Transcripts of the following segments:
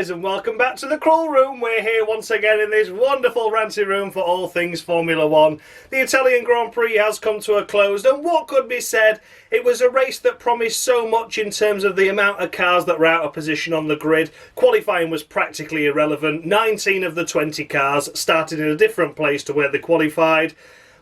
guys, and welcome back to the Crawl Room. We're here once again in this wonderful ranty room for all things Formula One. The Italian Grand Prix has come to a close, and what could be said? It was a race that promised so much in terms of the amount of cars that were out of position on the grid. Qualifying was practically irrelevant. 19 of the 20 cars started in a different place to where they qualified.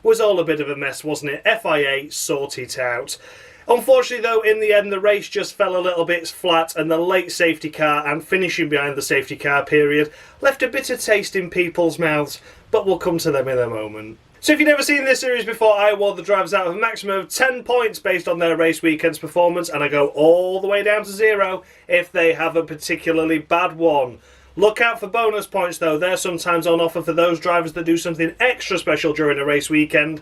Was all a bit of a mess, wasn't it? FIA sort it out. Unfortunately though, in the end the race just fell a little bit flat, and the late safety car and finishing behind the safety car period left a bitter taste in people's mouths, but we'll come to them in a moment. So if you've never seen this series before, I award the drivers out of a maximum of 10 points based on their race weekend's performance, and I go all the way down to 0 if they have a particularly bad one. Look out for bonus points though, they're sometimes on offer for those drivers that do something extra special during a race weekend.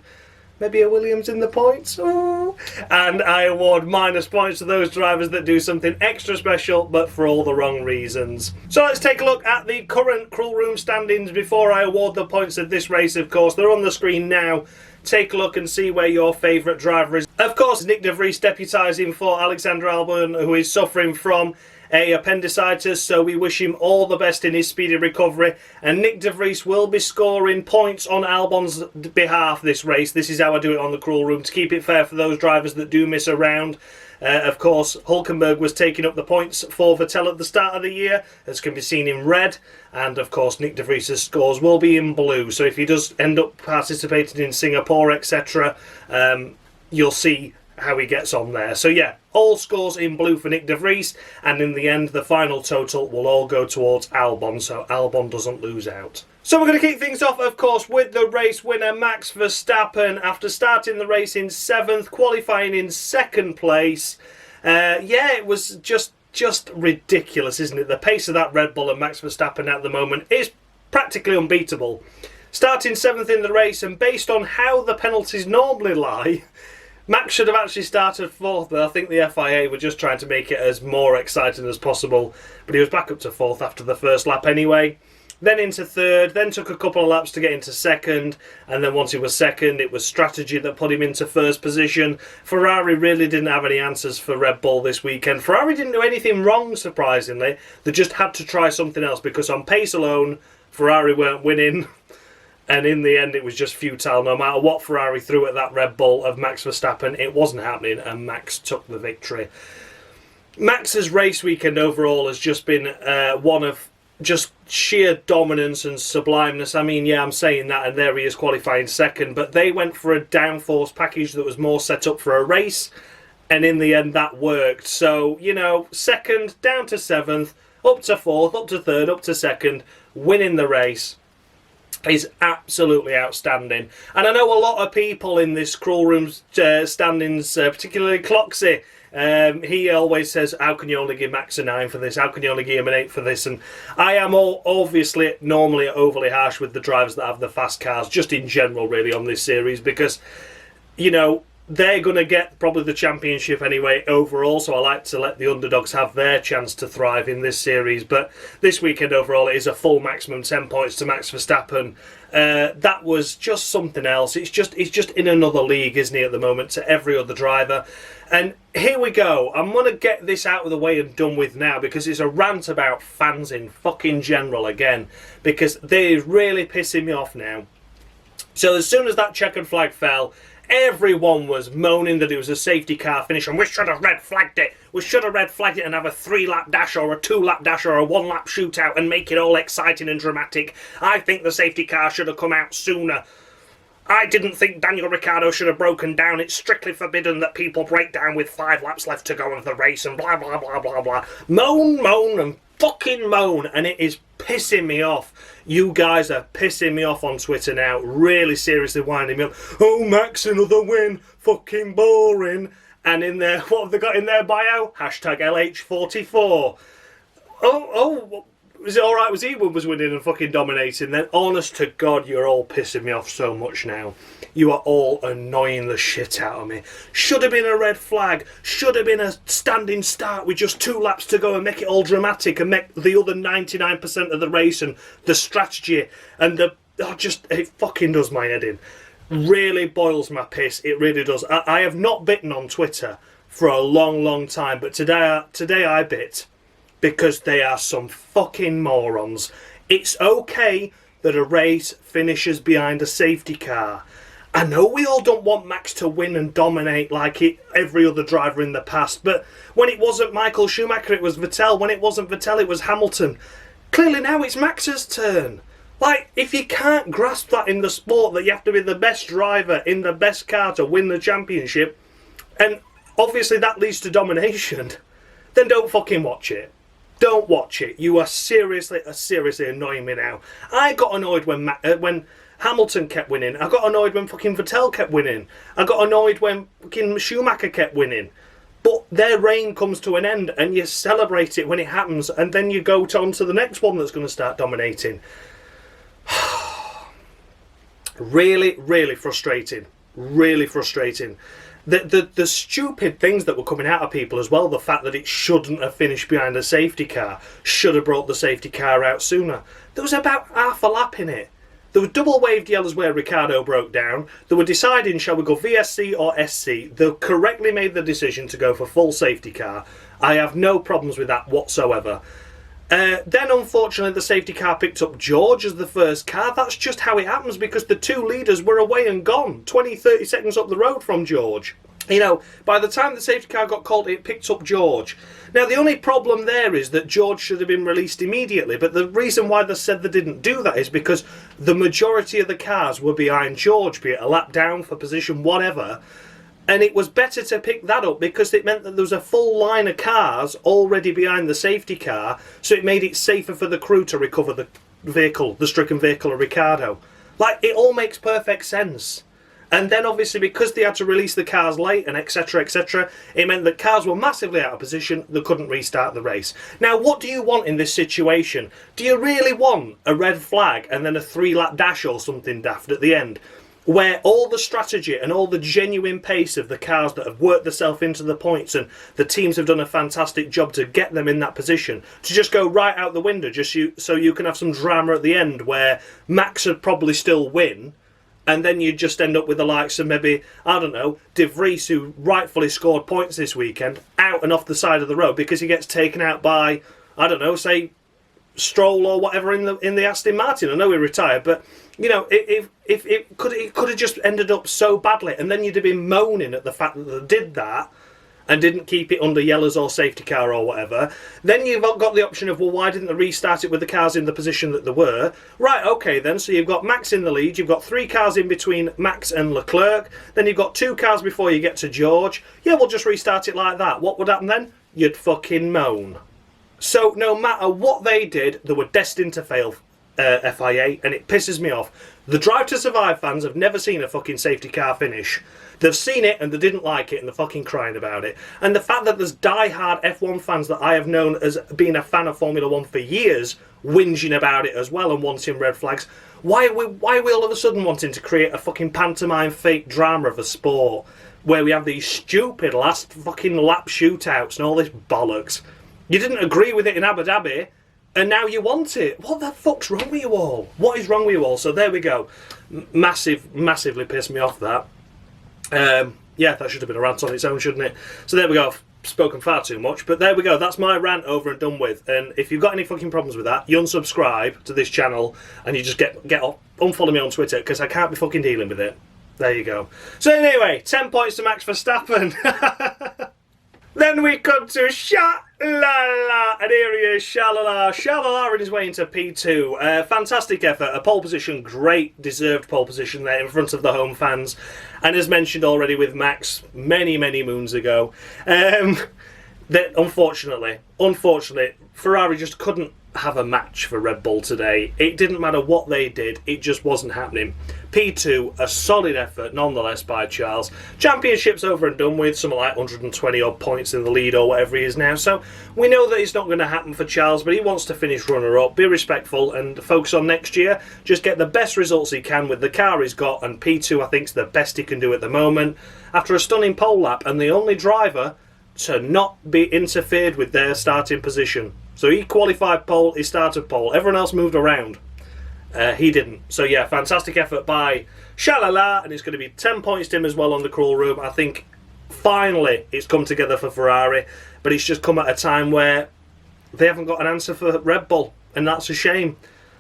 Maybe a Williams in the points. Ooh. And I award minus points to those drivers that do something extra special, but for all the wrong reasons. So let's take a look at the current Crawl Room standings before I award the points of this race, of course. They're on the screen now. Take a look and see where your favourite driver is. Of course, Nick De Vries deputising for Alexander Albon, who is suffering from a appendicitis, so we wish him all the best in his speedy recovery. And Nick De Vries will be scoring points on Albon's behalf this race. This is how I do it on the Crawl Room, to keep it fair for those drivers that do miss a round. Of course, Hulkenberg was taking up the points for Vettel at the start of the year, as can be seen in red. And of course, Nick De Vries' scores will be in blue. So if he does end up participating in Singapore, etc., you'll see how he gets on there. So yeah, all scores in blue for Nick De Vries, and in the end the final total will all go towards Albon, so Albon doesn't lose out. So we're going to kick things off, of course, with the race winner Max Verstappen, after starting the race in 7th, qualifying in 2nd place. Yeah, it was just ridiculous, isn't it? The pace of that Red Bull and Max Verstappen at the moment is practically unbeatable. Starting 7th in the race, and based on how the penalties normally lie, Max should have actually started 4th, but I think the FIA were just trying to make it as more exciting as possible. But he was back up to 4th after the first lap anyway. Then into 3rd, then took a couple of laps to get into 2nd, and then once he was 2nd, it was strategy that put him into 1st position. Ferrari really didn't have any answers for Red Bull this weekend. Ferrari didn't do anything wrong, surprisingly. They just had to try something else, because on pace alone, Ferrari weren't winning. And in the end, it was just futile. No matter what Ferrari threw at that Red Bull of Max Verstappen, it wasn't happening, and Max took the victory. Max's race weekend overall has just been one of just sheer dominance and sublimeness. I mean, yeah, I'm saying that, and there he is qualifying 2nd, but they went for a downforce package that was more set up for a race, and in the end, that worked. So, you know, 2nd, down to 7th, up to 4th, up to 3rd, up to 2nd, winning the race is absolutely outstanding. And I know a lot of people in this Crawl Room standings, particularly Cloxy, he always says, how can you only give Max a 9 for this? How can you only give him an 8 for this? And I am obviously normally overly harsh with the drivers that have the fast cars, just in general really on this series, because, you know, they're going to get probably the championship anyway overall, so I like to let the underdogs have their chance to thrive in this series. But this weekend overall, it is a full maximum 10 points to Max Verstappen. That was just something else. It's just in another league, isn't he, at the moment, to every other driver. And here we go. I'm going to get this out of the way and done with now, because it's a rant about fans in fucking general again, because they're really pissing me off now. So as soon as that checkered flag fell, everyone was moaning that it was a safety car finish, and we should have red flagged it. We should have red flagged it and have a 3-lap dash or a 2-lap dash or a 1-lap shootout and make it all exciting and dramatic. I think the safety car should have come out sooner. I didn't think Daniel Ricciardo should have broken down. It's strictly forbidden that people break down with 5 laps left to go of the race, and blah, blah, blah, blah, blah. Moan, and fucking moan, and it is pissing me off. You guys are pissing me off on Twitter now, really seriously winding me up. Oh, Max, another win, fucking boring. And in there, what have they got in their bio? Hashtag LH44. Oh, was it alright? Was he was winning and fucking dominating then? Honest to God, you're all pissing me off so much now. You are all annoying the shit out of me. Should have been a red flag. Should have been a standing start with just 2 laps to go and make it all dramatic and make the other 99% of the race and the strategy and the... it fucking does my head in. Really boils my piss. It really does. I have not bitten on Twitter for a long, long time, but today I bit. because they are some fucking morons. It's okay that a race finishes behind a safety car. I know we all don't want Max to win and dominate like every other driver in the past, but when it wasn't Michael Schumacher, it was Vettel. When it wasn't Vettel, it was Hamilton. Clearly now it's Max's turn. Like, if you can't grasp that in the sport, that you have to be the best driver in the best car to win the championship, and obviously that leads to domination, then don't fucking watch it. Don't watch it. You are seriously annoying me now. I got annoyed when Hamilton kept winning. I got annoyed when fucking Vettel kept winning. I got annoyed when fucking Schumacher kept winning. But their reign comes to an end and you celebrate it when it happens, and then you go on to the next one that's going to start dominating. Really, really frustrating. Really frustrating. The stupid things that were coming out of people as well, the fact that it shouldn't have finished behind a safety car, should have brought the safety car out sooner. There was about half a lap in it. There were double waved yellows where Ricciardo broke down. They were deciding, shall we go VSC or SC? They correctly made the decision to go for full safety car. I have no problems with that whatsoever. Then, unfortunately, the safety car picked up George as the first car. That's just how it happens, because the two leaders were away and gone, 20-30 seconds up the road from George. You know, by the time the safety car got called, it picked up George. Now, the only problem there is that George should have been released immediately, but the reason why they said they didn't do that is because the majority of the cars were behind George, be it a lap down for position, whatever. And it was better to pick that up because it meant that there was a full line of cars already behind the safety car, so it made it safer for the crew to recover the vehicle, the stricken vehicle of Ricciardo. Like, it all makes perfect sense. And then obviously because they had to release the cars late and etc, it meant that cars were massively out of position, they couldn't restart the race. Now, what do you want in this situation? Do you really want a red flag and then a 3-lap dash or something daft at the end, where all the strategy and all the genuine pace of the cars that have worked themselves into the points, and the teams have done a fantastic job to get them in that position, to just go right out the window so you can have some drama at the end where Max would probably still win, and then you just end up with the likes of maybe, I don't know, Vries, who rightfully scored points this weekend, out and off the side of the road because he gets taken out by, I don't know, say Stroll or whatever in the Aston Martin. I know he retired, but you know, if it could have just ended up so badly, and then you'd have been moaning at the fact that they did that and didn't keep it under yellows or safety car or whatever. Then you've got the option of, well, why didn't they restart it with the cars in the position that they were? Right, okay then, so you've got Max in the lead, you've got 3 cars in between Max and Leclerc, then you've got 2 cars before you get to George. Yeah, we'll just restart it like that. What would happen then? You'd fucking moan. So no matter what they did, they were destined to fail, FIA, and it pisses me off. The Drive to Survive fans have never seen a fucking safety car finish. They've seen it and they didn't like it and they're fucking crying about it. And the fact that there's die-hard F1 fans that I have known as being a fan of Formula 1 for years whinging about it as well and wanting red flags. Why are we all of a sudden wanting to create a fucking pantomime fake drama of a sport where we have these stupid last fucking lap shootouts and all this bollocks? You didn't agree with it in Abu Dhabi, and now you want it. What the fuck's wrong with you all? What is wrong with you all? So there we go. Massively pissed me off, that. Yeah, that should have been a rant on its own, shouldn't it? So there we go. I've spoken far too much, but there we go. That's my rant over and done with. And if you've got any fucking problems with that, you unsubscribe to this channel and you just get off, unfollow me on Twitter, because I can't be fucking dealing with it. There you go. So anyway, 10 points to Max Verstappen. Then we come to Sha-la-la, and here he is, Sha-la-la. Sha-la-la in his way into P2. Fantastic effort, a pole position, great deserved pole position there in front of the home fans. And as mentioned already with Max many moons ago, that unfortunately, Ferrari just couldn't have a match for Red Bull today. It didn't matter what they did, it just wasn't happening. P2, a solid effort nonetheless by Charles. Championship's over and done with, something like 120 odd points in the lead or whatever he is now, so we know that it's not going to happen for Charles, but he wants to finish runner-up, be respectful and focus on next year, just get the best results he can with the car he's got, and P2 I think is the best he can do at the moment after a stunning pole lap, and the only driver to not be interfered with their starting position. So he qualified pole, he started pole, everyone else moved around. He didn't. So yeah, fantastic effort by Sha-la-la, and it's going to be 10 points to him as well on the crawl room. I think finally it's come together for Ferrari, but it's just come at a time where they haven't got an answer for Red Bull, and that's a shame.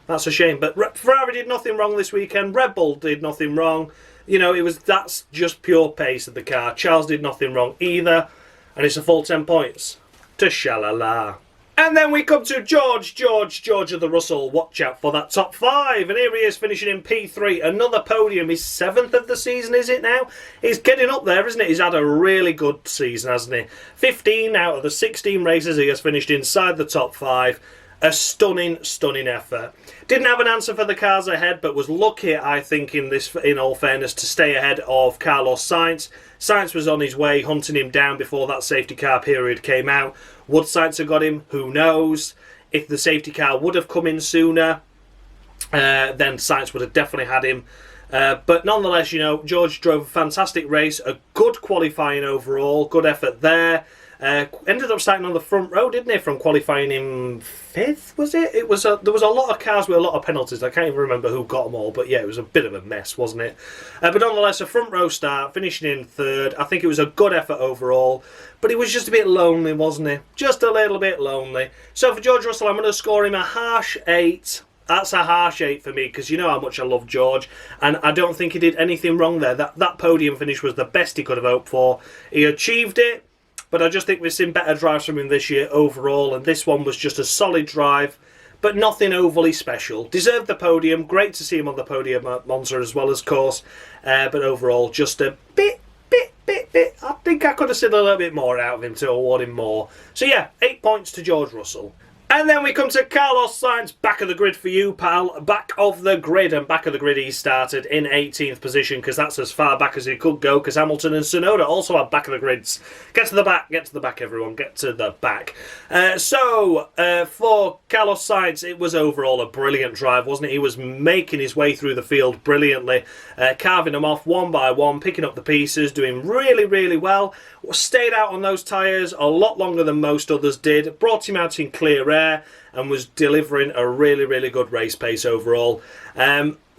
That's a shame. But Ferrari did nothing wrong this weekend. Red Bull did nothing wrong. You know, that's just pure pace of the car. Charles did nothing wrong either, and it's a full 10 points to Shalala. And then we come to George of the Russell. Watch out for that top 5. And here he is finishing in P3. Another podium. His 7th of the season, is it now? He's getting up there, isn't it? He's had a really good season, hasn't he? 15 out of the 16 races he has finished inside the top 5. A stunning effort. Didn't have an answer for the cars ahead, but was lucky, I think, in all fairness, to stay ahead of Carlos Sainz. Sainz was on his way, hunting him down before that safety car period came out. Would Sainz have got him? Who knows? If the safety car would have come in sooner, then Sainz would have definitely had him. But nonetheless, you know, George drove a fantastic race, a good qualifying overall, good effort there. Ended up starting on the front row, didn't he, from qualifying in 5th, was it? There was a lot of cars with a lot of penalties. I can't even remember who got them all, but yeah, it was a bit of a mess, wasn't it? But nonetheless, a front row start, finishing in 3rd. I think it was a good effort overall, but he was just a bit lonely, wasn't he? Just a little bit lonely. So for George Russell, I'm going to score him a harsh 8. That's a harsh 8 for me, because you know how much I love George, and I don't think he did anything wrong there. That podium finish was the best he could have hoped for. He achieved it. But I just think we've seen better drives from him this year overall, and this one was just a solid drive, but nothing overly special. Deserved the podium. Great to see him on the podium at Monza as well, of course. But overall, just a bit. I think I could have seen a little bit more out of him to award him more. So yeah, 8 points to George Russell. And then we come to Carlos Sainz, back of the grid for you, pal. Back of the grid, and back of the grid he started in 18th position, because that's as far back as he could go, because Hamilton and Tsunoda also have back of the grids. Get to the back, everyone, get to the back. For Carlos Sainz, it was overall a brilliant drive, wasn't it? He was making his way through the field brilliantly, carving them off one by one, picking up the pieces, doing really well. Stayed out on those tyres a lot longer than most others did, brought him out in clear air, and was delivering a really good race pace overall.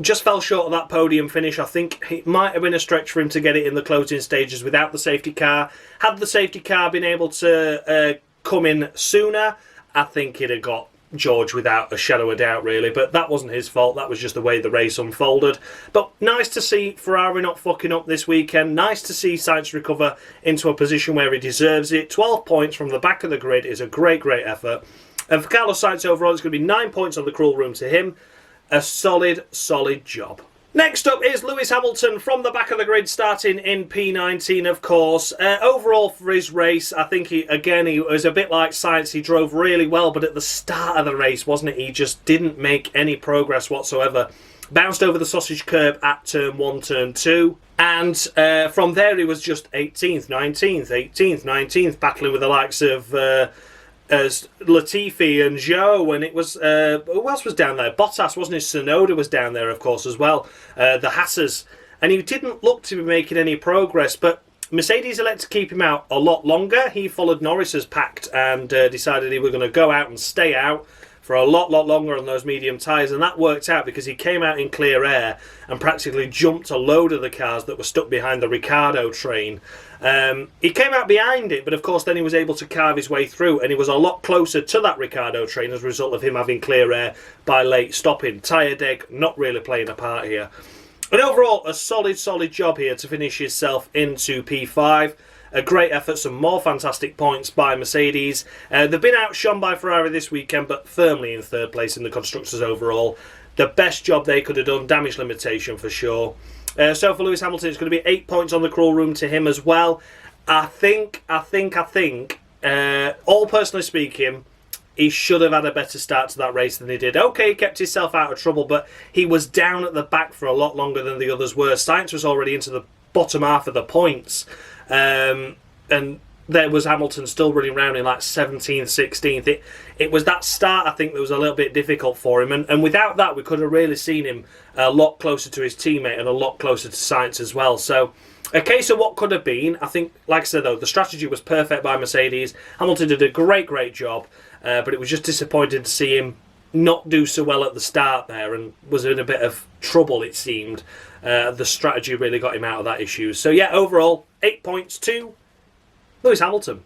Just fell short of that podium finish. I think it might have been a stretch for him to get it in the closing stages without the safety car. Had the safety car been able to come in sooner, I think he'd have got George without a shadow of doubt, really, but that wasn't his fault. That was just the way the race unfolded. But nice to see Ferrari not fucking up this weekend. Nice to see Sainz recover into a position where he deserves it. 12 points from the back of the grid is a great effort. And for Carlos Sainz overall, it's going to be 9 points on the cruel room to him. A solid job. Next up is Lewis Hamilton from the back of the grid, starting in P19, of course. Overall for his race, I think he was a bit like Sainz. He drove really well, but at the start of the race, wasn't it? He just didn't make any progress whatsoever. Bounced over the sausage curb at turn 1, turn 2. And from there, he was just 18th, 19th, 18th, 19th, battling with the likes of as Latifi and Zhou, and it was who else was down there? Bottas, wasn't it? Tsunoda was down there, of course, as well. The Hassers, and he didn't look to be making any progress. But Mercedes elected to keep him out a lot longer. He followed Norris's pact and decided he was going to go out and stay out for a lot longer on those medium tyres, and that worked out because he came out in clear air and practically jumped a load of the cars that were stuck behind the Ricciardo train. He came out behind it, but of course then he was able to carve his way through, and he was a lot closer to that Ricciardo train as a result of him having clear air by late stopping. Tyre deg not really playing a part here. And overall, a solid job here to finish himself into P5. A great effort, some more fantastic points by Mercedes. They've been outshone by Ferrari this weekend, but firmly in third place in the Constructors overall. The best job they could have done, damage limitation for sure. So for Lewis Hamilton, it's going to be 8 points on the crawl room to him as well. I think, all personally speaking, he should have had a better start to that race than he did. Okay, he kept himself out of trouble, but he was down at the back for a lot longer than the others were. Sainz was already into the bottom half of the points. And there was Hamilton still running around in like 17th, 16th. It was that start, I think, that was a little bit difficult for him. And without that, we could have really seen him a lot closer to his teammate and a lot closer to Sainz as well. So, a case of what could have been. I think, like I said, though, the strategy was perfect by Mercedes. Hamilton did a great job. But it was just disappointing to see him not do so well at the start there and was in a bit of trouble, it seemed. The strategy really got him out of that issue. So, yeah, overall, 8 points to Lewis Hamilton.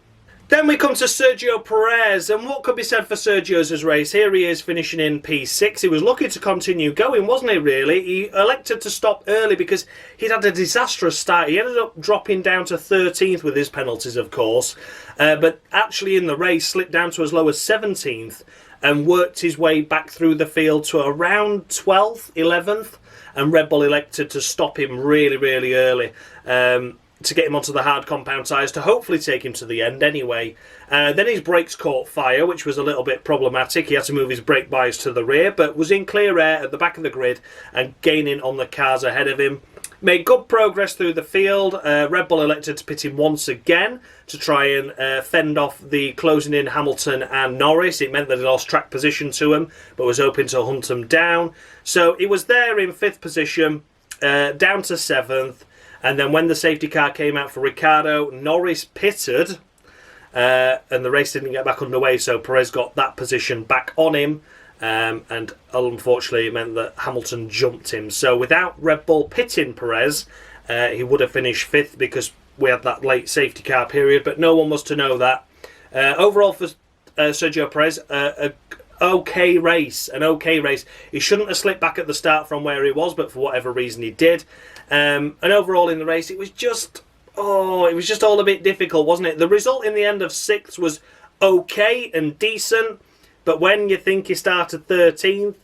Then we come to Sergio Perez, and what could be said for Sergio's race? Here he is finishing in P6. He was lucky to continue going, wasn't he, really? He elected to stop early because he'd had a disastrous start. He ended up dropping down to 13th with his penalties, of course, but actually in the race slipped down to as low as 17th and worked his way back through the field to around 12th, 11th, and Red Bull elected to stop him really, really early. To get him onto the hard compound tyres to hopefully take him to the end anyway. Then his brakes caught fire, which was a little bit problematic. He had to move his brake bias to the rear, but was in clear air at the back of the grid and gaining on the cars ahead of him. Made good progress through the field. Red Bull elected to pit him once again to try and fend off the closing in Hamilton and Norris. It meant that he lost track position to him, but was hoping to hunt them down. So he was there in 5th position, down to 7th. And then when the safety car came out for Ricciardo, Norris pitted, and the race didn't get back underway, so Perez got that position back on him, and unfortunately it meant that Hamilton jumped him. So without Red Bull pitting Perez, he would have finished 5th because we had that late safety car period, but no one was to know that. Overall for Sergio Perez, an okay race. He shouldn't have slipped back at the start from where he was, but for whatever reason he did. And overall in the race, it was just all a bit difficult, wasn't it? The result in the end of 6th was okay and decent, but when you think he started 13th,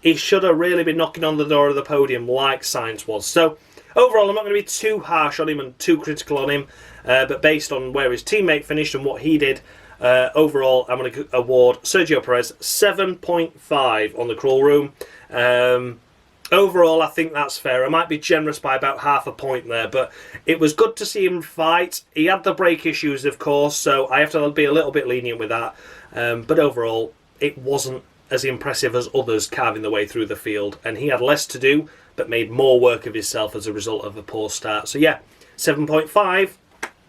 he should have really been knocking on the door of the podium like Sainz was. So overall, I'm not going to be too harsh on him and too critical on him, but based on where his teammate finished and what he did, overall, I'm going to award Sergio Perez 7.5 on the crawl room. Overall, I think that's fair. I might be generous by about half a point there, but it was good to see him fight. He had the brake issues, of course, so I have to be a little bit lenient with that. But overall, it wasn't as impressive as others carving their way through the field, and he had less to do, but made more work of himself as a result of a poor start. So yeah, 7.5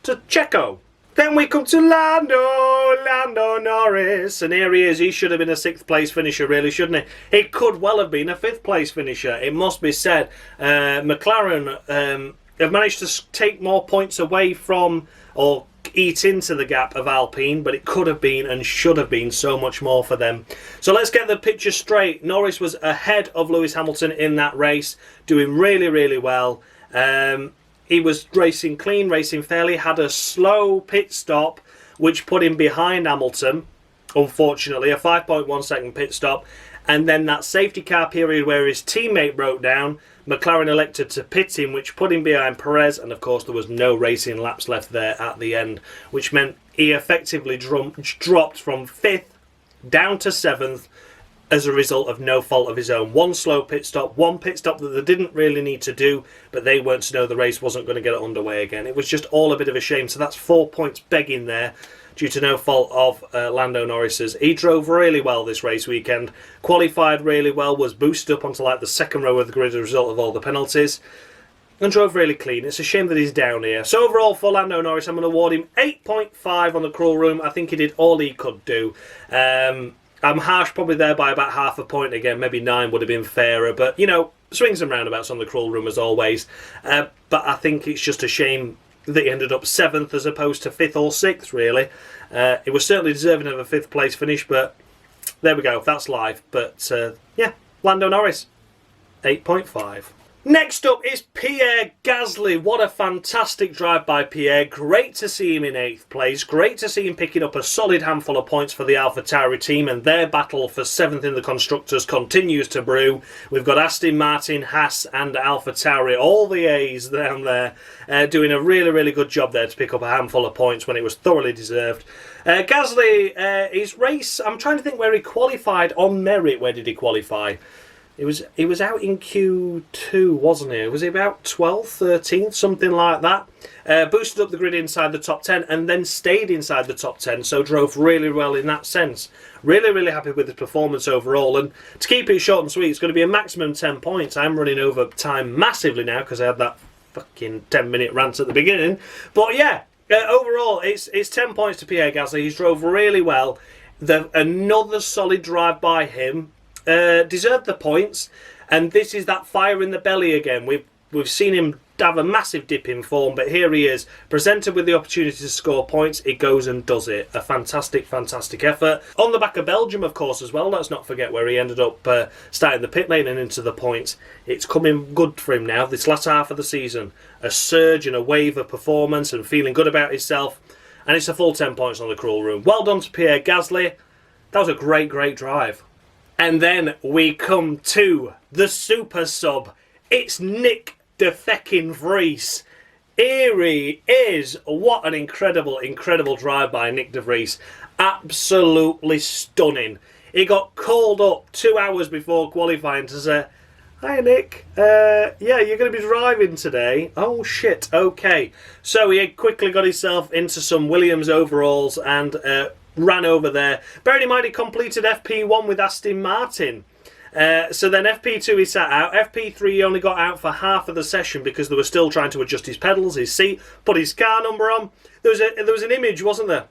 to Checo. Then we come to Lando Norris, and here he is. He should have been a 6th place finisher, really, shouldn't he? He could well have been a 5th place finisher, it must be said. McLaren have managed to take more points away from, or eat into the gap of Alpine, but it could have been and should have been so much more for them. So let's get the picture straight. Norris was ahead of Lewis Hamilton in that race, doing really, really well. He was racing clean, racing fairly, had a slow pit stop, which put him behind Hamilton, unfortunately, a 5.1 second pit stop. And then that safety car period where his teammate broke down, McLaren elected to pit him, which put him behind Perez. And of course, there was no racing laps left there at the end, which meant he effectively dropped from 5th down to 7th, as a result of no fault of his own. One slow pit stop, one pit stop that they didn't really need to do, but they weren't to know the race wasn't going to get underway again. It was just all a bit of a shame. So that's 4 points begging there due to no fault of Lando Norris's. He drove really well this race weekend, qualified really well, was boosted up onto like the 2nd row of the grid as a result of all the penalties, and drove really clean. It's a shame that he's down here. So overall for Lando Norris, I'm going to award him 8.5 on the crawl room. I think he did all he could do. I'm harsh probably there by about half a point again. Maybe 9 would have been fairer. But, you know, swings and roundabouts on the crawl room as always. But I think it's just a shame that he ended up 7th as opposed to 5th or 6th, really. It was certainly deserving of a 5th place finish, but there we go. That's life. But, yeah, Lando Norris, 8.5. Next up is Pierre Gasly. What a fantastic drive by Pierre. Great to see him in 8th place. Great to see him picking up a solid handful of points for the AlphaTauri team, and their battle for 7th in the Constructors continues to brew. We've got Aston Martin, Haas and AlphaTauri, all the A's down there, doing a really, really good job there to pick up a handful of points when it was thoroughly deserved. Gasly, his race, I'm trying to think where he qualified on merit. Where did he qualify? He was out in Q2, wasn't he? Was he about 12th, 13th, something like that? Boosted up the grid inside the top 10 and then stayed inside the top 10, so drove really well in that sense. Really, really happy with his performance overall. And to keep it short and sweet, it's going to be a maximum 10 points. I'm running over time massively now because I had that fucking 10-minute rant at the beginning. But yeah, overall, it's 10 points to Pierre Gasly. He's drove really well. Another solid drive by him. Deserved the points, and this is that fire in the belly again. We've seen him have a massive dip in form, but here he is, presented with the opportunity to score points. He goes and does it. A fantastic, fantastic effort. On the back of Belgium, of course, as well. Let's not forget where he ended up starting the pit lane and into the points. It's coming good for him now, this last half of the season. A surge and a wave of performance and feeling good about himself. And it's a full 10 points on the Cruel Room. Well done to Pierre Gasly. That was a great, great drive. And then we come to the super sub. It's Nick de feckin' Vries. Here he is. What an incredible, incredible drive by Nick de Vries. Absolutely stunning. He got called up 2 hours before qualifying to say, "Hi Nick, yeah, you're going to be driving today." Oh shit, okay. So he quickly got himself into some Williams overalls and ran over there. Bearing in mind he completed FP1 with Aston Martin. So then FP2 he sat out. FP3 he only got out for half of the session because they were still trying to adjust his pedals, his seat, put his car number on. There was an image, wasn't there?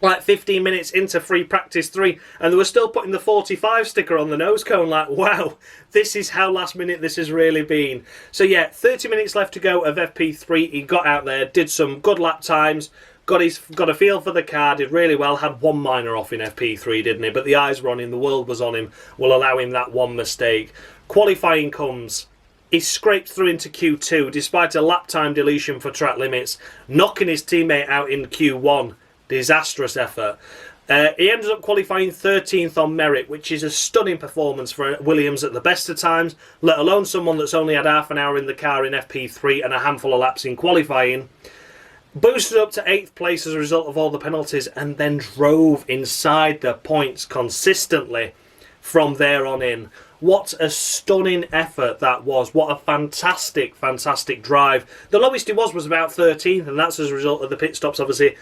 Like 15 minutes into free practice 3, and they were still putting the 45 sticker on the nose cone. Like, wow, this is how last minute this has really been. So yeah, 30 minutes left to go of FP3. He got out there, did some good lap times, got a feel for the car, did really well, had one minor off in FP3, didn't he? But the eyes were on him, the world was on him, will allow him that one mistake. Qualifying comes. He scraped through into Q2 despite a lap time deletion for track limits, knocking his teammate out in Q1. Disastrous effort. He ended up qualifying 13th on merit, which is a stunning performance for Williams at the best of times, let alone someone that's only had half an hour in the car in FP3 and a handful of laps in qualifying. Boosted up to 8th place as a result of all the penalties, and then drove inside the points consistently from there on in. What a stunning effort that was. What a fantastic, fantastic drive. The lowest he was about 13th, and that's as a result of the pit stops, obviously.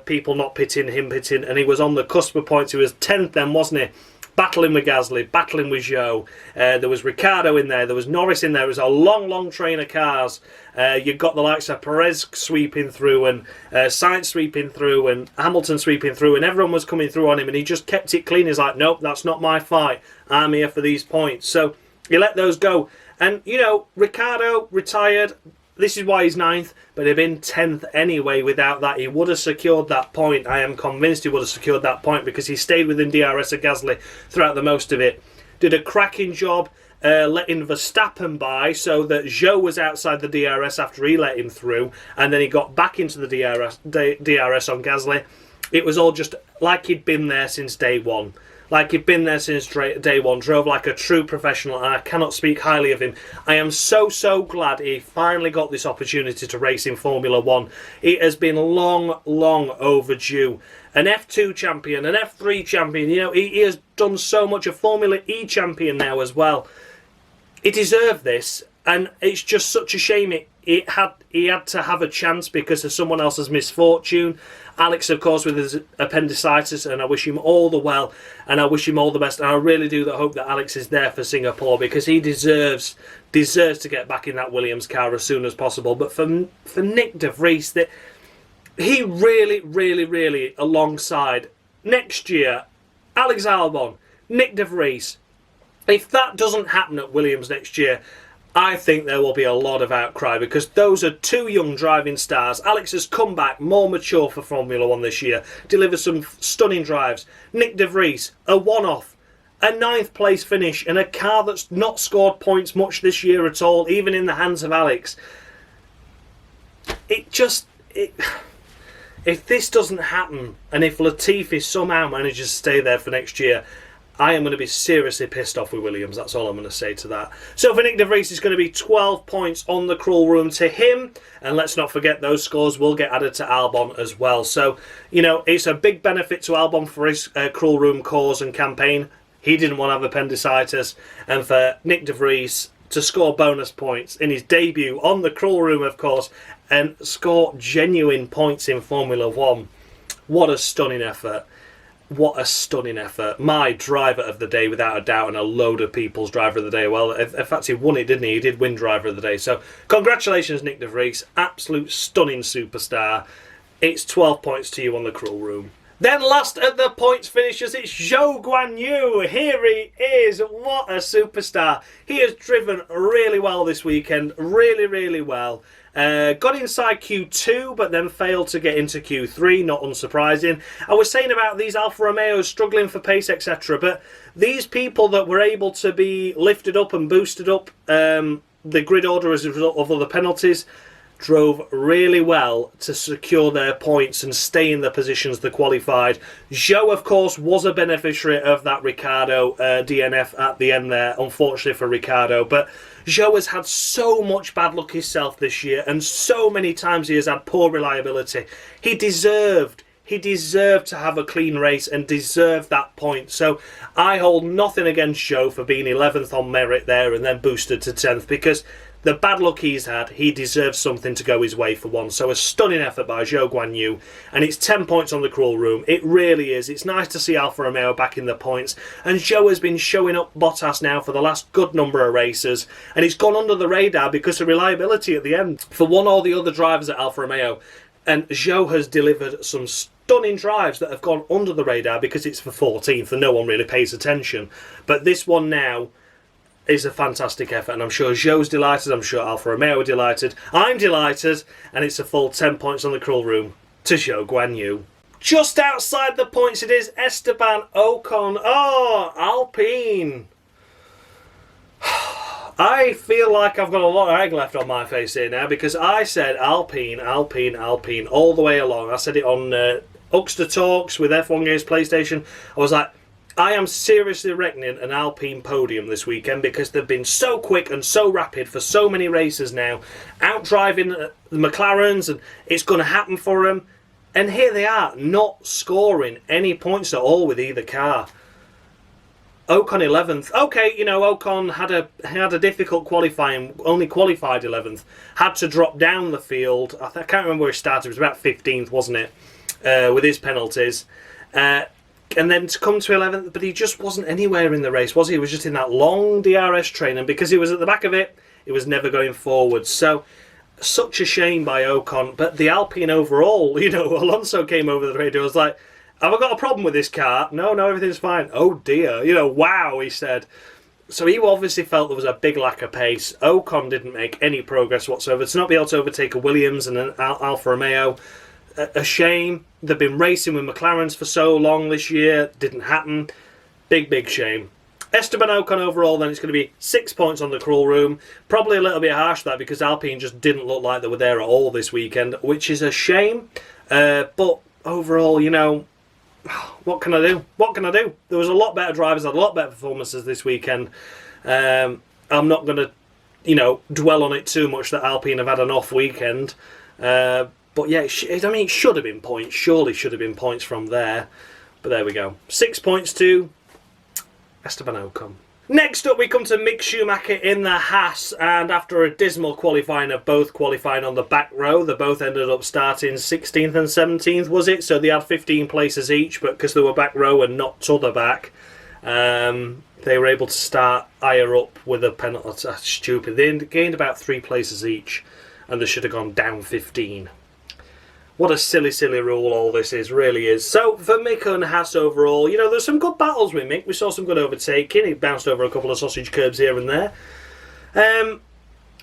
People not pitting, him pitting, and he was on the cusp of points. He was 10th then, wasn't he? Battling with Gasly, battling with Zhou. There was Ricciardo in there, there was Norris in there. It was a long, long train of cars. You've got the likes of Perez sweeping through, and Sainz sweeping through, and Hamilton sweeping through, and everyone was coming through on him, and he just kept it clean. He's like, nope, that's not my fight. I'm here for these points. So he let those go. And, you know, Ricciardo retired. This is why he's 9th, but he'd been 10th anyway. Without that, he would have secured that point. I am convinced he would have secured that point because he stayed within DRS of Gasly throughout the most of it. Did a cracking job letting Verstappen by so that Zhou was outside the DRS after he let him through, and then he got back into the DRS on Gasly. It was all just like he'd been there since day one. Like he'd been there since day one, drove like a true professional, and I cannot speak highly of him. I am so, so glad he finally got this opportunity to race in Formula 1. It has been long, long overdue. An F2 champion, an F3 champion, you know, he has done so much, a Formula E champion now as well. He deserved this, and it's just such a shame he had to have a chance because of someone else's misfortune. Alex, of course, with his appendicitis, and I wish him all the well, and I wish him all the best, and I really do hope that Alex is there for Singapore because he deserves to get back in that Williams car as soon as possible. But for Nick de Vries, that he really, really, really, alongside next year, Alex Albon, Nick de Vries, if that doesn't happen at Williams next year, I think there will be a lot of outcry because those are two young driving stars. Alex has come back more mature for Formula 1 this year, delivered some stunning drives. Nick de Vries, a one-off, a 9th place finish in a car that's not scored points much this year at all, even in the hands of Alex. If this doesn't happen, and if Latifi somehow manages to stay there for next year, I am going to be seriously pissed off with Williams. That's all I'm going to say to that. So for Nick de Vries, it's going to be 12 points on the Cruel Room to him. And let's not forget those scores will get added to Albon as well. So, you know, it's a big benefit to Albon for his Cruel Room cause and campaign. He didn't want to have appendicitis. And for Nick de Vries to score bonus points in his debut on the Cruel Room, of course, and score genuine points in Formula 1. What a stunning effort. What a stunning effort. My driver of the day, without a doubt, and a load of people's driver of the day. Well, in fact, he won it, didn't he? He did win driver of the day. So, congratulations, Nick de Vries. Absolute stunning superstar. It's 12 points to you on the Cruel Room. Then last at the points finishers, it's Zhou Guanyu. Here he is. What a superstar. He has driven really well this weekend. Really, really well. Got inside Q2, but then failed to get into Q3. Not unsurprising. I was saying about these Alfa Romeos struggling for pace, etc. But these people that were able to be lifted up and boosted up the grid order as a result of other penalties drove really well to secure their points and stay in the positions they qualified. Zhou, of course, was a beneficiary of that Ricciardo DNF at the end there, unfortunately for Ricciardo. But Zhou has had so much bad luck himself this year, and so many times he has had poor reliability. He deserved to have a clean race and deserved that point. So I hold nothing against Zhou for being 11th on merit there and then boosted to 10th, because the bad luck he's had, he deserves something to go his way for once. So a stunning effort by Zhou Guanyu, and it's 10 points on the cruel room. It really is. It's nice to see Alfa Romeo back in the points, and Zhou has been showing up Bottas now for the last good number of races, and it's gone under the radar because of reliability at the end for one or the other drivers at Alfa Romeo. And Zhou has delivered some stunning drives that have gone under the radar because it's for 14th and no one really pays attention. But this one now is a fantastic effort, and I'm sure Zhou's delighted, I'm sure Alfa Romeo are delighted, I'm delighted, and it's a full 10 points on the cruel room to Zhou Guanyu. Just outside the points it is Esteban Ocon. Oh, Alpine. I feel like I've got a lot of egg left on my face here now, because I said Alpine, Alpine, Alpine all the way along. I said it on Uxter Talks with F1 Games PlayStation. I was like, I am seriously reckoning an Alpine podium this weekend, because they've been so quick and so rapid for so many races now, outdriving the McLarens, and it's going to happen for them. And here they are, not scoring any points at all with either car. Ocon 11th. Okay, you know, Ocon had a difficult qualifying, only qualified 11th. Had to drop down the field. I can't remember where he started. It was about 15th, wasn't it? With his penalties. And then to come to 11th, but he just wasn't anywhere in the race, was he? He was just in that long DRS train, and because he was at the back of it, it was never going forward. So, such a shame by Ocon. But the Alpine overall, you know, Alonso came over the radio, was like, have I got a problem with this car? No, everything's fine. Oh dear. You know, wow, he said. So he obviously felt there was a big lack of pace. Ocon didn't make any progress whatsoever. To not be able to overtake a Williams and an Alfa Romeo, a shame. They've been racing with McLarens for so long this year. Didn't happen. Big shame. Esteban Ocon overall, then it's going to be 6 points on the cruel room. Probably a little bit harsh that, because Alpine just didn't look like they were there at all this weekend, which is a shame. But overall, you know, what can I do? What can I do? There was a lot better drivers, had a lot better performances this weekend. I'm not going to, you know, dwell on it too much that Alpine have had an off weekend. But yeah, I mean, it should have been points. Surely should have been points from there. But there we go. 6 points to Esteban Ocon. Next up, we come to Mick Schumacher in the Haas, and after a dismal qualifying of both qualifying on the back row, they both ended up starting 16th and 17th, was it? So they had 15 places each, but because they were back row and not to the back, they were able to start higher up with a penalty. That's stupid. They gained about 3 places each, and they should have gone down 15. What a silly rule all this is, really is. So, for Mick and Haas overall, you know, there's some good battles with Mick. We saw some good overtaking. He bounced over a couple of sausage curbs here and there.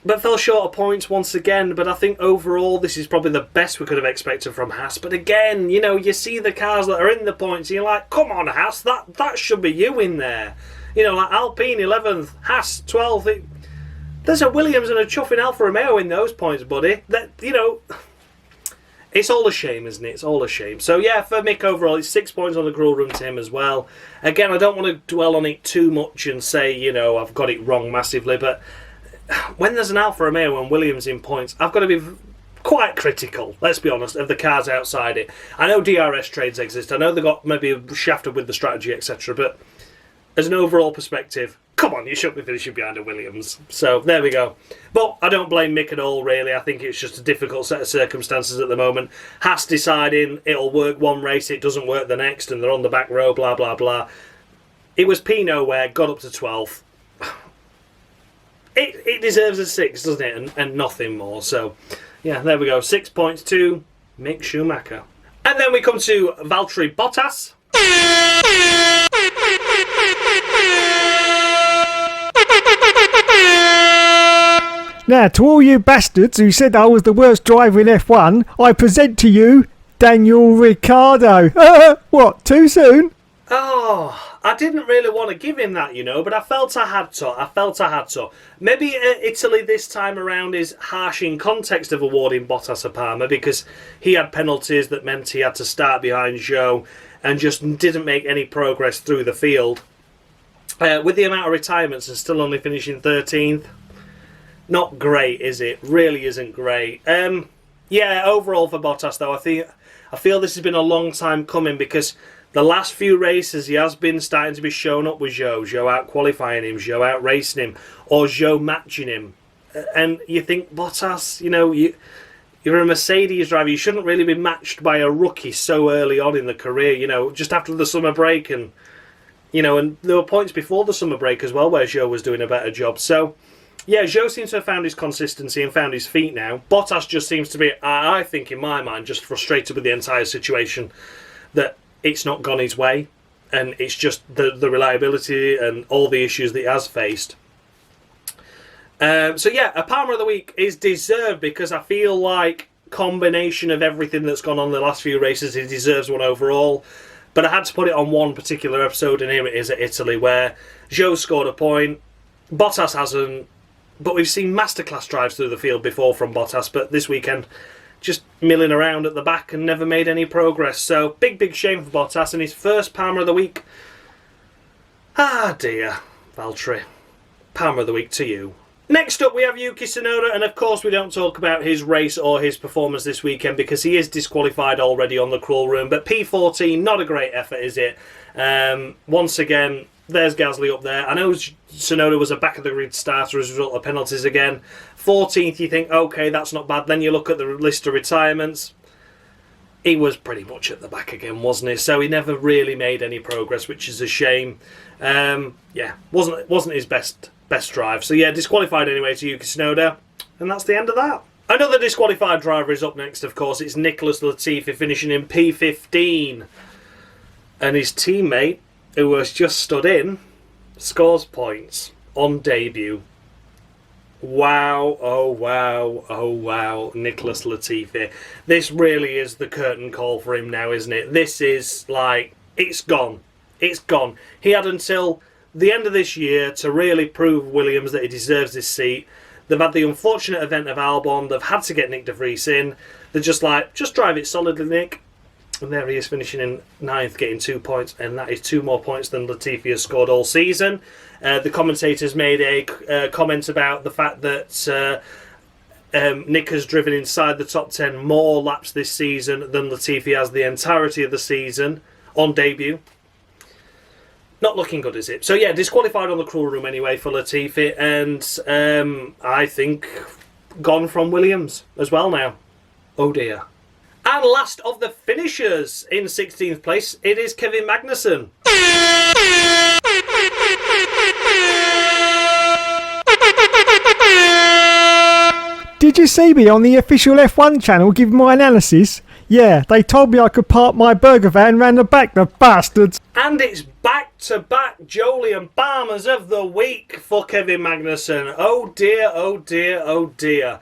But fell short of points once again. But I think overall, this is probably the best we could have expected from Haas. But again, you know, you see the cars that are in the points, and you're like, come on, Haas, that should be you in there. You know, like Alpine 11th, Haas 12th. There's a Williams and a chuffing Alfa Romeo in those points, buddy. That, you know, it's all a shame, isn't it? It's all a shame. So yeah, for Mick overall, it's 6 points on the cruel room to him as well. Again, I don't want to dwell on it too much and say, you know, I've got it wrong massively, but when there's an Alfa Romeo and Williams in points, I've got to be quite critical, let's be honest, of the cars outside it. I know DRS trades exist. I know they got maybe shafted with the strategy, etc. But as an overall perspective, come on, you shouldn't be finishing behind a Williams. So there we go. But I don't blame Mick at all, really. I think it's just a difficult set of circumstances at the moment. Haas deciding it'll work one race, it doesn't work the next, and they're on the back row, blah, blah, blah. It was Pinot where got up to 12th. It deserves a 6, doesn't it? And nothing more. So, yeah, there we go. 6 points to Mick Schumacher. And then we come to Valtteri Bottas. Now, to all you bastards who said I was the worst driver in F1, I present to you Daniel Ricciardo. What, too soon? Oh, I didn't really want to give him that, but I felt I had to. Maybe Italy this time around is harsh in context of awarding Bottas a Parma because he had penalties that meant he had to start behind Zhou and just didn't make any progress through the field. With the amount of retirements and still only finishing 13th, not great, is it? Really isn't great. Yeah, overall for Bottas, though, I feel this has been a long time coming because the last few races he has been starting to be shown up with Zhou out qualifying him, Zhou out racing him, or Zhou matching him. And you think, Bottas, you're a Mercedes driver, you shouldn't really be matched by a rookie so early on in the career, just after the summer break. And there were points before the summer break as well where Zhou was doing a better job. So, yeah, Zhou seems to have found his consistency and found his feet now. Bottas just seems to be, I think in my mind, just frustrated with the entire situation that it's not gone his way, and it's just the reliability and all the issues that he has faced. So yeah, a Palmer of the Week is deserved because I feel like combination of everything that's gone on the last few races, he deserves one overall. But I had to put it on one particular episode, and here it is at Italy, where Zhou scored a point, Bottas hasn't, but we've seen masterclass drives through the field before from Bottas, but this weekend just milling around at the back and never made any progress. So big shame for Bottas and his first Palmer of the Week. Ah dear, Valtteri. Palmer of the Week to you. Next up we have Yuki Tsunoda, and of course we don't talk about his race or his performance this weekend because he is disqualified already on the crawl room, but P14, not a great effort, is it? Once again, there's Gasly up there. I know Tsunoda was a back-of-the-grid starter as a result of penalties again. 14th, you think, okay, that's not bad. Then you look at the list of retirements. He was pretty much at the back again, wasn't he? So he never really made any progress, which is a shame. Yeah, wasn't his best drive. So yeah, disqualified anyway to Yuki Tsunoda. And that's the end of that. Another disqualified driver is up next, of course. It's Nicholas Latifi finishing in P15. And his teammate, who has just stood in, scores points on debut. Wow, oh wow, Nicholas Latifi. This really is the curtain call for him now, isn't it? This is like, it's gone. It's gone. He had until the end of this year to really prove Williams that he deserves this seat. They've had the unfortunate event of Albon. They've had to get Nick de Vries in. They're just like, just drive it solidly, Nick. And there he is finishing in 9th, getting 2 points, and that is 2 more points than Latifi has scored all season. The commentators made a comment about the fact that Nick has driven inside the top 10 more laps this season than Latifi has the entirety of the season on debut. Not looking good, is it? So yeah, disqualified on the crawl room anyway for Latifi, and I think gone from Williams as well now. Oh dear. And last of the finishers in 16th place, it is Kevin Magnussen. Did you see me on the official F1 channel give my analysis? Yeah, they told me I could park my burger van round the back, the bastards. And it's back-to-back Jolyon Palmers of the week for Kevin Magnussen. Oh dear, oh dear, oh dear.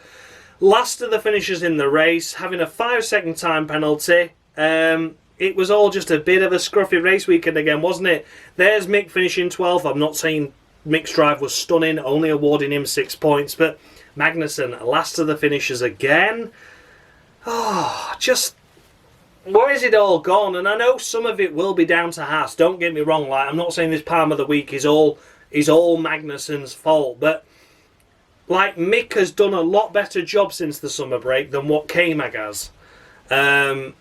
Last of the finishers in the race, having a 5-second time penalty. It was all just a bit of a scruffy race weekend again, wasn't it? There's Mick finishing 12th. I'm not saying Mick's drive was stunning, only awarding him 6 points, but Magnussen, last of the finishers again. Oh, just, where is it all gone? And I know some of it will be down to Haas. Don't get me wrong. Like, I'm not saying this Palm of the Week is all Magnussen's fault, but like, Mick has done a lot better job since the summer break than what K-Mag has. And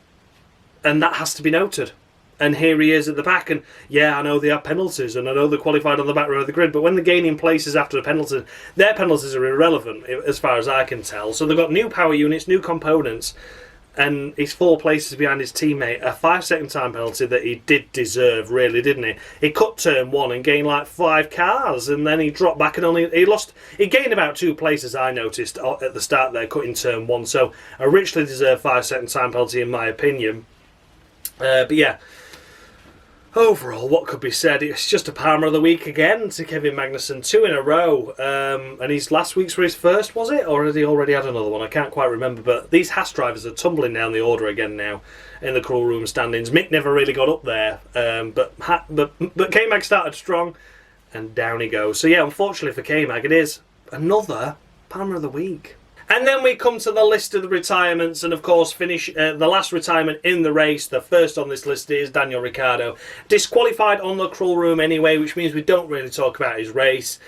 that has to be noted. And here he is at the back, and yeah, I know they have penalties, and I know they're qualified on the back row of the grid, but when they're gaining places after the penalties, their penalties are irrelevant, as far as I can tell. So they've got new power units, new components, and he's 4 places behind his teammate. A 5-second time penalty that he did deserve, really, didn't he? He cut turn 1 and gained like 5 cars, and then he dropped back and he gained about 2 places, I noticed, at the start there, cutting turn 1. So a richly deserved 5-second time penalty, in my opinion. But yeah, overall, what could be said? It's just a Palmer of the Week again to Kevin Magnussen, 2 in a row. And his last week's were his first, was it? Or had he already had another one? I can't quite remember. But these Haas drivers are tumbling down the order again now in the crawl room standings. Mick never really got up there. But K-Mag started strong, and down he goes. So yeah, unfortunately for K-Mag, it is another Palmer of the Week. And then we come to the list of the retirements, and of course finish the last retirement in the race. The first on this list is Daniel Ricciardo. Disqualified on the crawl room anyway, which means we don't really talk about his race.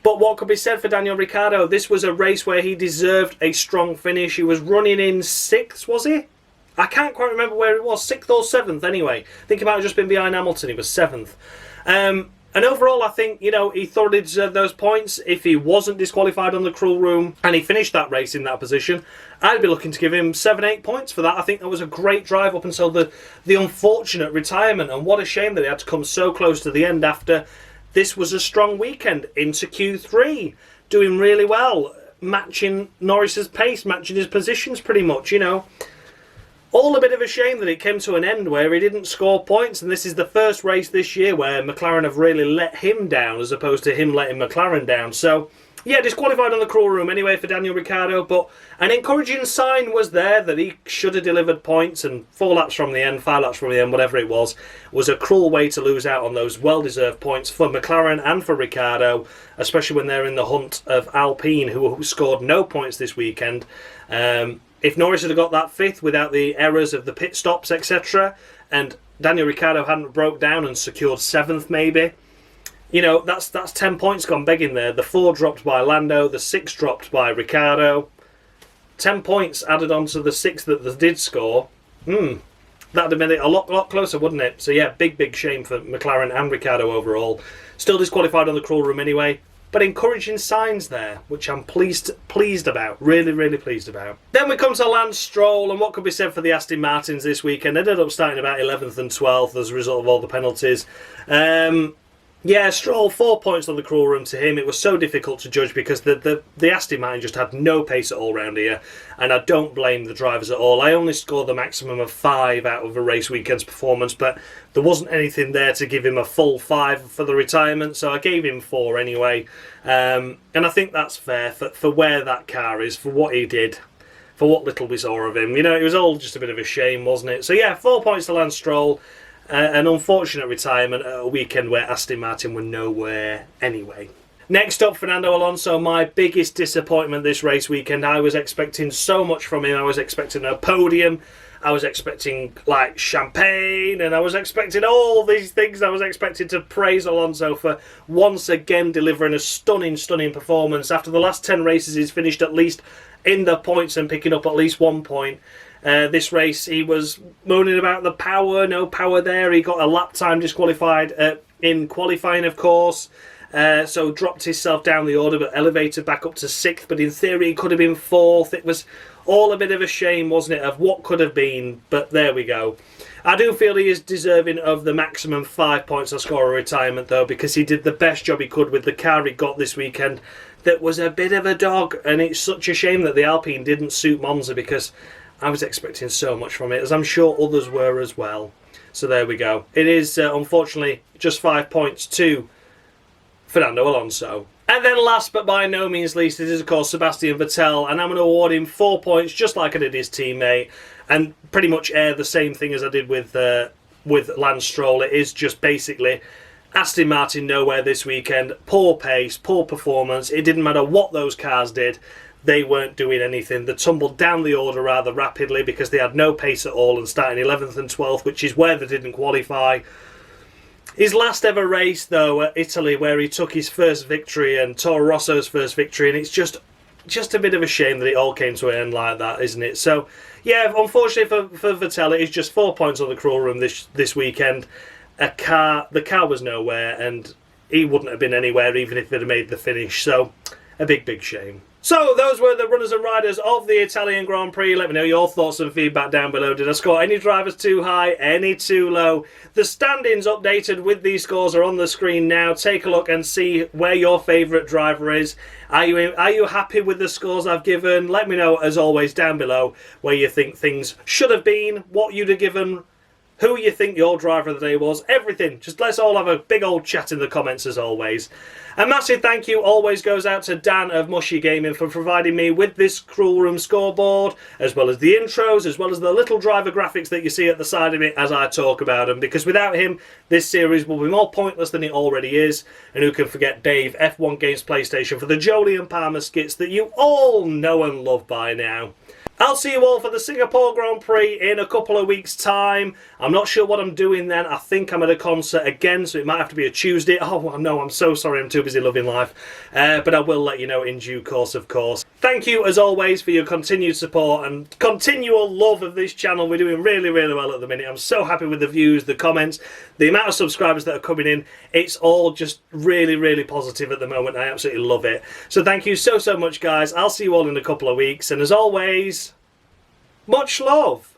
But what could be said for Daniel Ricciardo? This was a race where he deserved a strong finish. He was running in 6th, was he? I can't quite remember where it was, 6th or 7th anyway. I think he might have just been behind Hamilton, he was 7th. And overall, I think, he thoroughly deserved those points. If he wasn't disqualified on the cruel room and he finished that race in that position, I'd be looking to give him 7-8 points for that. I think that was a great drive up until the unfortunate retirement. And what a shame that he had to come so close to the end after this was a strong weekend into Q3. Doing really well, matching Norris's pace, matching his positions pretty much, All a bit of a shame that it came to an end where he didn't score points, and this is the first race this year where McLaren have really let him down as opposed to him letting McLaren down. So, yeah, disqualified on the crawl room anyway for Daniel Ricciardo, but an encouraging sign was there that he should have delivered points, and 4 laps from the end, 5 laps from the end, whatever it was a cruel way to lose out on those well-deserved points for McLaren and for Ricciardo, especially when they're in the hunt of Alpine, who scored no points this weekend. If Norris had got that 5th without the errors of the pit stops, etc., and Daniel Ricciardo hadn't broke down and secured 7th maybe, that's 10 points gone begging there. The 4 dropped by Lando, the 6 dropped by Ricciardo. 10 points added on to the 6 that they did score. That'd have made it a lot closer, wouldn't it? So yeah, big shame for McLaren and Ricciardo overall. Still disqualified on the crawl room anyway. But encouraging signs there, which I'm pleased about. Really pleased about. Then we come to Lance Stroll, and what could be said for the Aston Martins this weekend. They ended up starting about 11th and 12th as a result of all the penalties. Yeah, Stroll, 4 points on the crawl room to him. It was so difficult to judge because the Aston Martin just had no pace at all round here, and I don't blame the drivers at all. I only scored the maximum of 5 out of a race weekend's performance, but there wasn't anything there to give him a full 5 for the retirement, so I gave him 4 anyway. And I think that's fair for where that car is, for what he did, for what little we saw of him. It was all just a bit of a shame, wasn't it? So yeah, 4 points to Lance Stroll. An unfortunate retirement at a weekend where Aston Martin were nowhere anyway. Next up, Fernando Alonso, my biggest disappointment this race weekend. I was expecting so much from him. I was expecting a podium. I was expecting champagne, and I was expecting all these things. I was expecting to praise Alonso for once again delivering a stunning performance. After the last 10 races, he's finished at least in the points and picking up at least 1 point. This race, he was moaning about the power, no power there. He got a lap time disqualified in qualifying, of course. So dropped himself down the order, but elevated back up to 6th. But in theory, he could have been 4th. It was all a bit of a shame, wasn't it, of what could have been. But there we go. I do feel he is deserving of the maximum 5 points on score of retirement, though, because he did the best job he could with the car he got this weekend. That was a bit of a dog, and it's such a shame that the Alpine didn't suit Monza, because I was expecting so much from it, as I'm sure others were as well. So there we go. It is, unfortunately, just 5 points to Fernando Alonso. And then last but by no means least, it is, of course, Sebastian Vettel, and I'm going to award him 4 points, just like I did his teammate, and pretty much air the same thing as I did with Lance Stroll. It is just basically Aston Martin nowhere this weekend. Poor pace, poor performance. It didn't matter what those cars did. They weren't doing anything. They tumbled down the order rather rapidly because they had no pace at all and starting 11th and 12th, which is where they didn't qualify. His last ever race, though, at Italy, where he took his first victory and Toro Rosso's first victory, and it's just a bit of a shame that it all came to an end like that, isn't it? So, yeah, unfortunately for Vettel, it is just 4 points on the crawl room this weekend. The car was nowhere, and he wouldn't have been anywhere even if they'd have made the finish. So, a big shame. So, those were the runners and riders of the Italian Grand Prix. Let me know your thoughts and feedback down below. Did I score any drivers too high, any too low? The standings updated with these scores are on the screen now. Take a look and see where your favourite driver is. Are you happy with the scores I've given? Let me know, as always, down below where you think things should have been, what you'd have given who you think your driver of the day was, everything. Just let's all have a big old chat in the comments as always. A massive thank you always goes out to Dan of Mushy Gaming for providing me with this Cruel Room scoreboard, as well as the intros, as well as the little driver graphics that you see at the side of it as I talk about them, because without him this series will be more pointless than it already is. And who can forget Dave, F1 Games PlayStation, for the Jolie and Palmer skits that you all know and love by now. I'll see you all for the Singapore Grand Prix in a couple of weeks' time. I'm not sure what I'm doing then. I think I'm at a concert again, so it might have to be a Tuesday. Oh, no, I'm so sorry. I'm too busy loving life. But I will let you know in due course, of course. Thank you, as always, for your continued support and continual love of this channel. We're doing really, really well at the minute. I'm so happy with the views, the comments, the amount of subscribers that are coming in. It's all just really, really positive at the moment. I absolutely love it. So thank you so, so much, guys. I'll see you all in a couple of weeks. And as always, much love.